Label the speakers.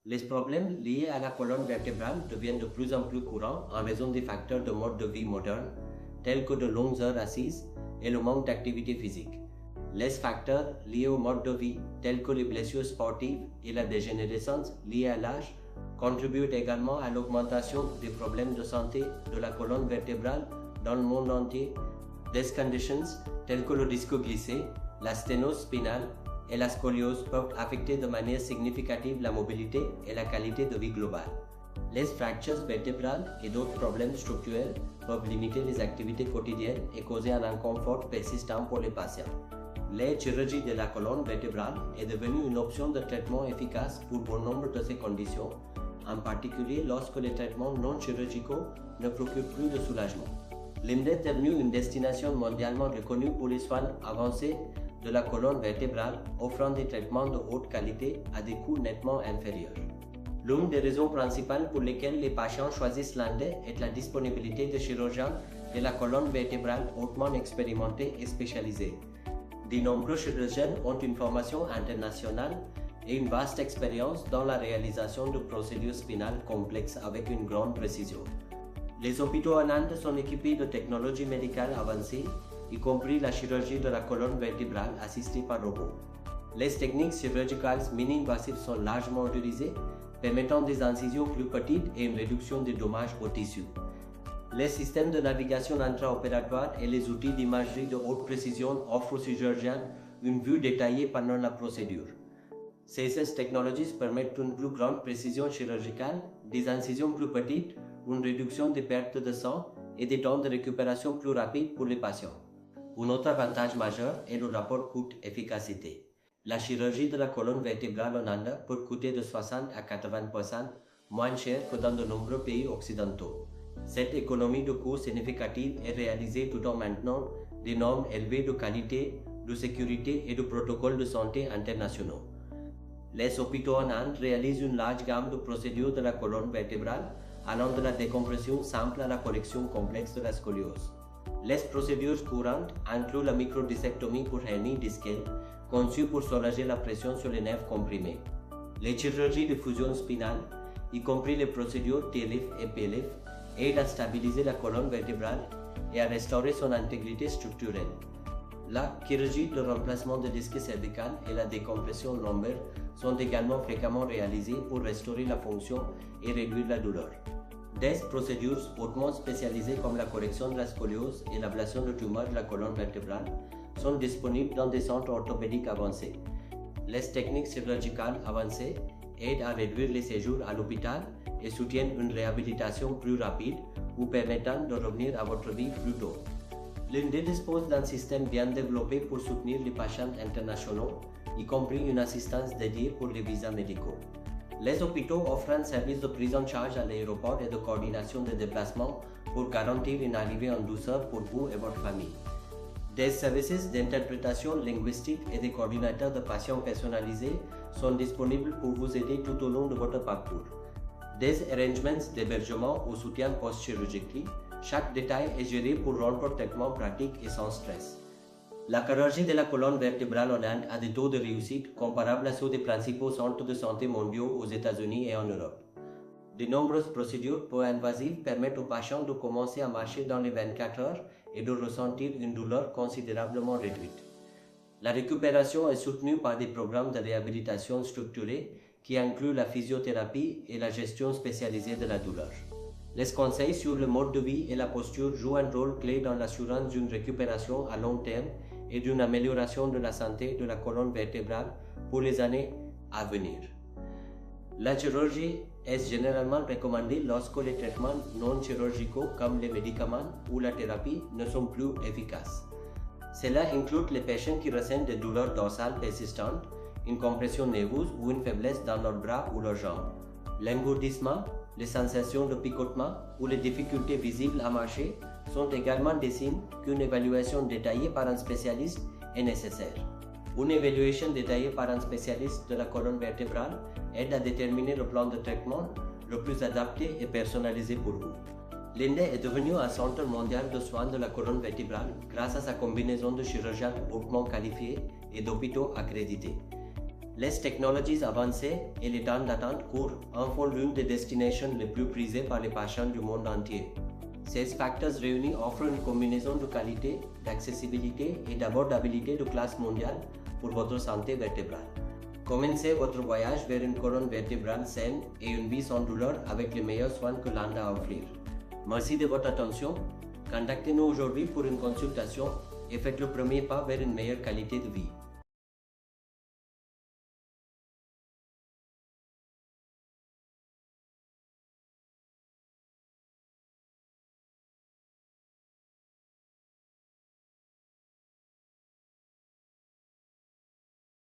Speaker 1: Les problèmes liés à la colonne vertébrale deviennent de plus en plus courants en raison des facteurs de mode de vie moderne, tels que de longues heures assises et le manque d'activité physique. Les facteurs liés au mode de vie, tels que les blessures sportives et la dégénérescence liée à l'âge, contribuent également à l'augmentation des problèmes de santé de la colonne vertébrale dans le monde entier. Des conditions telles que le disque glissé, la sténose spinale et la scoliose peuvent affecter de manière significative la mobilité et la qualité de vie globale. Les fractures vertébrales et d'autres problèmes structurels peuvent limiter les activités quotidiennes et causer un inconfort persistant pour les patients. La chirurgie de la colonne vertébrale est devenue une option de traitement efficace pour bon nombre de ces conditions, en particulier lorsque les traitements non chirurgicaux ne procurent plus de soulagement. L'Inde est devenue une destination mondialement reconnue pour les soins avancés de la colonne vertébrale, offrant des traitements de haute qualité à des coûts nettement inférieurs. L'une des raisons principales pour lesquelles les patients choisissent l'Inde est la disponibilité de chirurgiens de la colonne vertébrale hautement expérimentés et spécialisés. De nombreux chirurgiens ont une formation internationale et une vaste expérience dans la réalisation de procédures spinales complexes avec une grande précision. Les hôpitaux en Inde sont équipés de technologies médicales avancées, y compris la chirurgie de la colonne vertébrale assistée par robot. Les techniques chirurgicales mini-invasives sont largement utilisées, permettant des incisions plus petites et une réduction des dommages aux tissus. Les systèmes de navigation intraopératoire et les outils d'imagerie de haute précision offrent aux chirurgiens une vue détaillée pendant la procédure. Ces technologies permettent une plus grande précision chirurgicale, des incisions plus petites, une réduction des pertes de sang et des temps de récupération plus rapides pour les patients. Un autre avantage majeur est le rapport coût-efficacité. La chirurgie de la colonne vertébrale en Inde peut coûter de 60 à 80% moins cher que dans de nombreux pays occidentaux. Cette économie de coûts significative est réalisée tout en maintenant des normes élevées de qualité, de sécurité et de protocoles de santé internationaux. Les hôpitaux en Inde réalisent une large gamme de procédures de la colonne vertébrale, allant de la décompression simple à la correction complexe de la scoliose. Les procédures courantes incluent la microdissectomie pour hernie discale, conçue pour soulager la pression sur les nerfs comprimés. Les chirurgies de fusion spinale, y compris les procédures TLIF et PLIF, aident à stabiliser la colonne vertébrale et à restaurer son intégrité structurelle. La chirurgie de remplacement de disque cervical et la décompression lombaire sont également fréquemment réalisées pour restaurer la fonction et réduire la douleur. Des procédures hautement spécialisées comme la correction de la scoliose et l'ablation de tumeurs de la colonne vertébrale sont disponibles dans des centres orthopédiques avancés. Les techniques chirurgicales avancées aident à réduire les séjours à l'hôpital et soutiennent une réhabilitation plus rapide, vous permettant de revenir à votre vie plus tôt. L'Inde dispose d'un système bien développé pour soutenir les patients internationaux, y compris une assistance dédiée pour les visas médicaux. Les hôpitaux offrent un service de prise en charge à l'aéroport et de coordination des déplacements pour garantir une arrivée en douceur pour vous et votre famille. Des services d'interprétation linguistique et des coordinateurs de patients personnalisés sont disponibles pour vous aider tout au long de votre parcours. Des arrangements d'hébergement au soutien post-chirurgical, chaque détail est géré pour rendre votre traitement pratique et sans stress. La chirurgie de la colonne vertébrale en Inde a des taux de réussite comparables à ceux des principaux centres de santé mondiaux aux États-Unis et en Europe. De nombreuses procédures peu invasives permettent aux patients de commencer à marcher dans les 24 heures et de ressentir une douleur considérablement réduite. La récupération est soutenue par des programmes de réhabilitation structurés qui incluent la physiothérapie et la gestion spécialisée de la douleur. Les conseils sur le mode de vie et la posture jouent un rôle clé dans l'assurance d'une récupération à long terme et d'une amélioration de la santé de la colonne vertébrale pour les années à venir. La chirurgie est généralement recommandée lorsque les traitements non chirurgicaux comme les médicaments ou la thérapie ne sont plus efficaces. Cela inclut les patients qui ressentent des douleurs dorsales persistantes, une compression nerveuse ou une faiblesse dans leurs bras ou leurs jambes. L'engourdissement, les sensations de picotement ou les difficultés visibles à marcher sont également des signes qu'une évaluation détaillée par un spécialiste est nécessaire. Une évaluation détaillée par un spécialiste de la colonne vertébrale aide à déterminer le plan de traitement le plus adapté et personnalisé pour vous. L'Inde est devenue un centre mondial de soins de la colonne vertébrale grâce à sa combinaison de chirurgiens hautement qualifiés et d'hôpitaux accrédités. Les technologies avancées et les temps d'attente courts en font l'une des destinations les plus prisées par les patients du monde entier. Ces facteurs réunis offrent une combinaison de qualité, d'accessibilité et d'abordabilité de classe mondiale pour votre santé vertébrale. Commencez votre voyage vers une colonne vertébrale saine et une vie sans douleur avec les meilleurs soins que l'Inde a à offrir. Merci de votre attention. Contactez-nous aujourd'hui pour une consultation et faites le premier pas vers une meilleure qualité de vie.